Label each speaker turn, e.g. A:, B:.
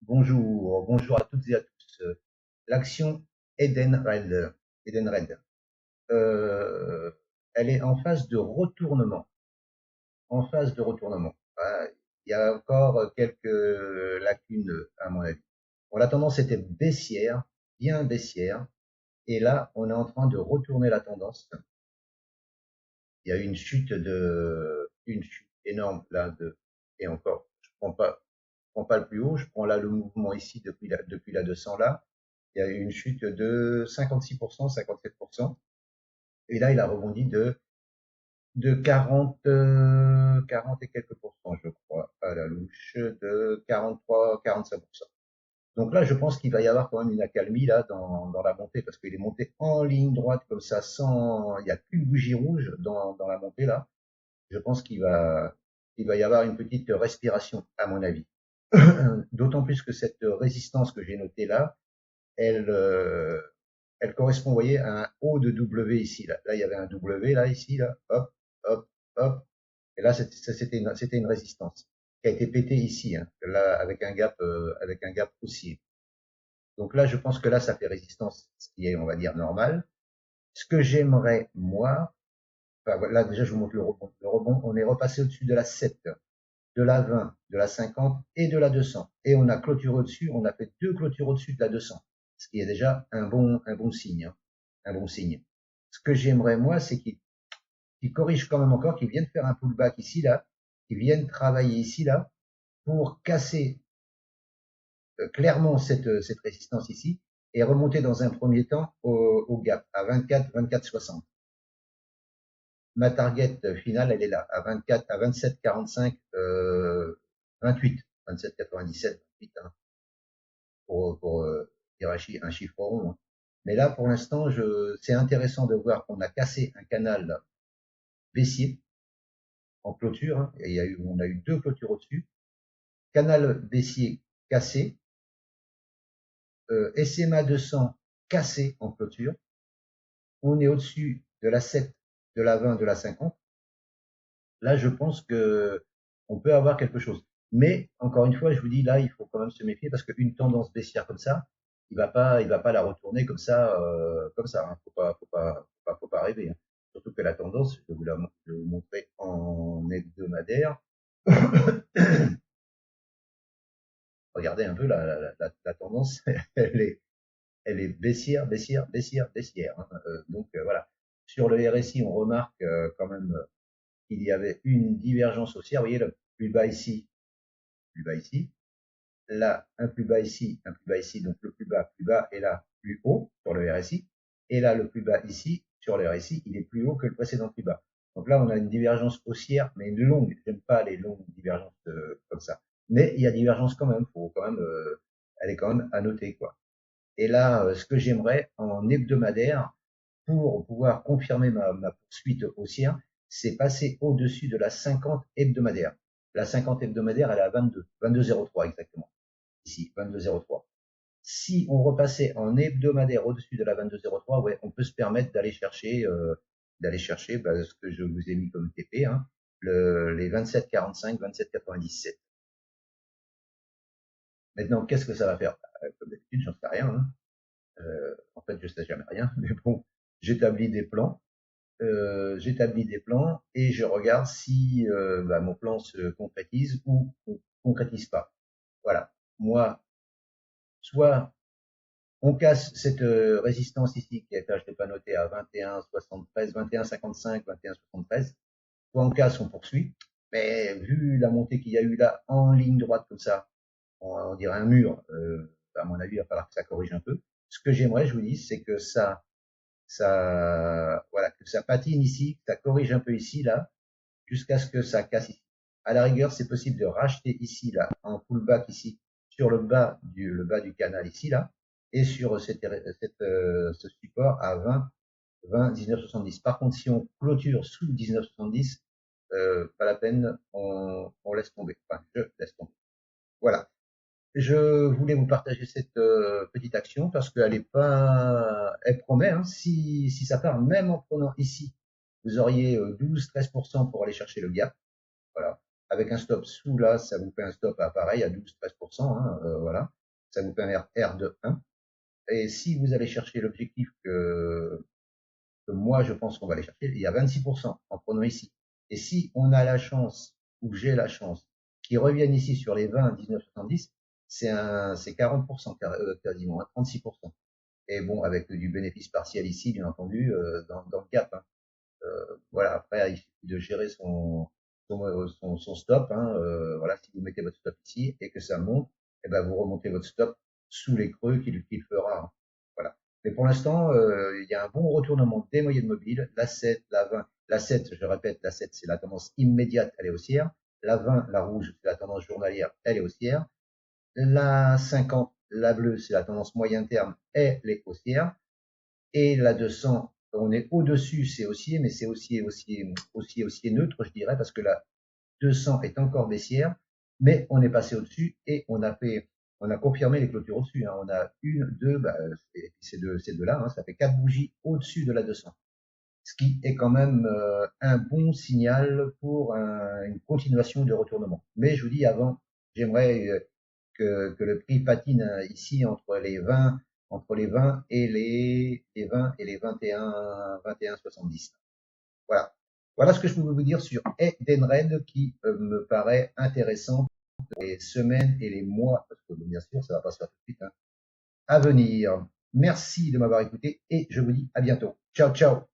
A: Bonjour à toutes et à tous. L'action Edenred, Edenred, euh, elle est en phase de retournement. En phase de retournement. Ah, il y a encore quelques lacunes, à mon avis. Bon, la tendance était baissière, bien baissière, et là, on est en train de retourner la tendance. Il y a eu une chute énorme là et encore, je prends pas le plus haut, je prends là le mouvement ici depuis la 200 là. Il y a eu une chute de 56%, 57%. Et là, il a rebondi de 40, 40 et quelques pourcents, je crois, à la louche, de 43, 45%. Donc là, je pense qu'il va y avoir quand même une accalmie là dans la montée parce qu'il est monté en ligne droite comme ça, sans, il n'y a qu'une bougie rouge dans la montée là. Je pense qu'il va y avoir une petite respiration, à mon avis. D'autant plus que cette résistance que j'ai notée là, elle, elle correspond, vous voyez, à un haut de W ici. Là, il y avait un W là, ici, là, hop, hop, hop. Et là, c'était une résistance qui a été pétée ici, hein, là, avec un gap haussier. Donc là, je pense que là, ça fait résistance, ce qui est, on va dire, normal. Ce que j'aimerais, moi, enfin, voilà, déjà, je vous montre le rebond. Le rebond, on est repassé au-dessus de la 7, de la 20, de la 50 et de la 200. Et on a clôturé au-dessus, on a fait deux clôtures au-dessus de la 200, ce qui est déjà un bon signe, hein, un bon signe. Ce que j'aimerais, moi, c'est qu'il corrige quand même encore, qu'il vienne faire un pullback ici, là, qu'il vienne travailler ici, là, pour casser clairement cette résistance ici et remonter dans un premier temps au gap à 24, 24, 60. Ma target finale, elle est là, à 24, à 27, 45, 28, 27, 97, 28, hein, pour dire un chiffre rond, hein. Mais là, pour l'instant, c'est intéressant de voir qu'on a cassé un canal baissier en clôture, hein, et on a eu deux clôtures au-dessus. Canal baissier cassé, SMA 200 cassé en clôture. On est au-dessus de la 7, de la 20, de la 50. Là, je pense que on peut avoir quelque chose. Mais encore une fois, je vous dis là, il faut quand même se méfier parce qu'une tendance baissière comme ça, il va pas la retourner comme ça, hein. Faut pas rêver, hein. Surtout que la tendance, je vais vous montrer en hebdomadaire. Regardez un peu la tendance, elle est baissière, baissière, baissière, baissière, hein. Donc voilà. Sur le RSI, on remarque quand même qu'il y avait une divergence haussière. Vous voyez le plus bas ici, là un plus bas ici, un plus bas ici, donc le plus bas est là plus haut sur le RSI, et là le plus bas ici sur le RSI, il est plus haut que le précédent plus bas. Donc là on a une divergence haussière, mais une longue. J'aime pas les longues divergences comme ça, mais il y a divergence quand même. Faut quand même, elle est quand même à noter quoi. Et là, ce que j'aimerais en hebdomadaire pour pouvoir confirmer ma poursuite haussière, c'est passer au-dessus de la 50 hebdomadaire. La 50 hebdomadaire, elle est à 22, 22,03 exactement. Ici, 22,03. Si on repassait en hebdomadaire au-dessus de la 22,03, ouais, on peut se permettre d'aller chercher ce que je vous ai mis comme TP, hein, les 27,45, 27,97. Maintenant, qu'est-ce que ça va faire? Comme d'habitude, j'en sais rien, hein. En fait, je sais jamais rien, mais bon, j'établis des plans. J'établis des plans et je regarde si mon plan se concrétise ou ne concrétise pas. Voilà. Moi, soit on casse cette résistance ici qui est, je l'ai pas noté, à 21,73, 21,55, 21,73. Soit on casse, on poursuit. Mais vu la montée qu'il y a eu là en ligne droite comme ça, on dirait un mur. À mon avis, il va falloir que ça corrige un peu. Ce que j'aimerais, je vous dis, c'est que voilà, que ça patine ici, que ça corrige un peu ici, là, jusqu'à ce que ça casse ici. À la rigueur, c'est possible de racheter ici, là, en pullback ici, sur le bas du canal ici, là, et sur ce support à 20, 20, 19,70. Par contre, si on clôture sous 19,70, pas la peine, on laisse tomber. Enfin, je laisse tomber. Voilà. Je voulais vous partager cette petite action parce qu'elle est pas, elle promet, hein, si ça part, même en prenant ici, vous auriez 12-13% pour aller chercher le gap. Voilà. avec un stop sous là, ça vous fait un stop à pareil à 12-13%, hein, voilà. Ça vous fait un R de 1. Et si vous allez chercher l'objectif que moi je pense qu'on va aller chercher, il y a 26% en prenant ici. Et si on a la chance, ou j'ai la chance, qu'ils reviennent ici sur les 20, 19, 70, c'est 40% quasiment, hein, 36%. Et bon, avec du bénéfice partiel ici, bien entendu, dans le gap, hein. Voilà, après, il suffit de gérer son stop, hein. Voilà, si vous mettez votre stop ici et que ça monte, et ben vous remontez votre stop sous les creux qu'il fera, hein. Voilà. Mais pour l'instant, il y a un bon retournement des moyennes mobiles. La 7, la 20, la 7, je répète, la 7, c'est la tendance immédiate, elle est haussière. La 20, la rouge, c'est la tendance journalière, elle est haussière. La 50, la bleue, c'est la tendance moyen terme, elle est haussière. Et la 200, on est au-dessus, c'est haussier, mais c'est haussier neutre, je dirais, parce que la 200 est encore baissière, mais on est passé au-dessus et on a confirmé les clôtures au-dessus, hein. On a une, deux, bah, ces deux-là, hein, ça fait 4 bougies au-dessus de la 200. Ce qui est quand même un bon signal pour une continuation de retournement. Mais je vous dis avant, j'aimerais que le prix patine ici entre les 20 et les 20 et les 21,70. Voilà. Voilà ce que je peux vous dire sur Edenred qui me paraît intéressant pour les semaines et les mois, parce que bien sûr, ça va pas se faire tout de suite, hein, à venir. Merci de m'avoir écouté et je vous dis à bientôt. Ciao, ciao.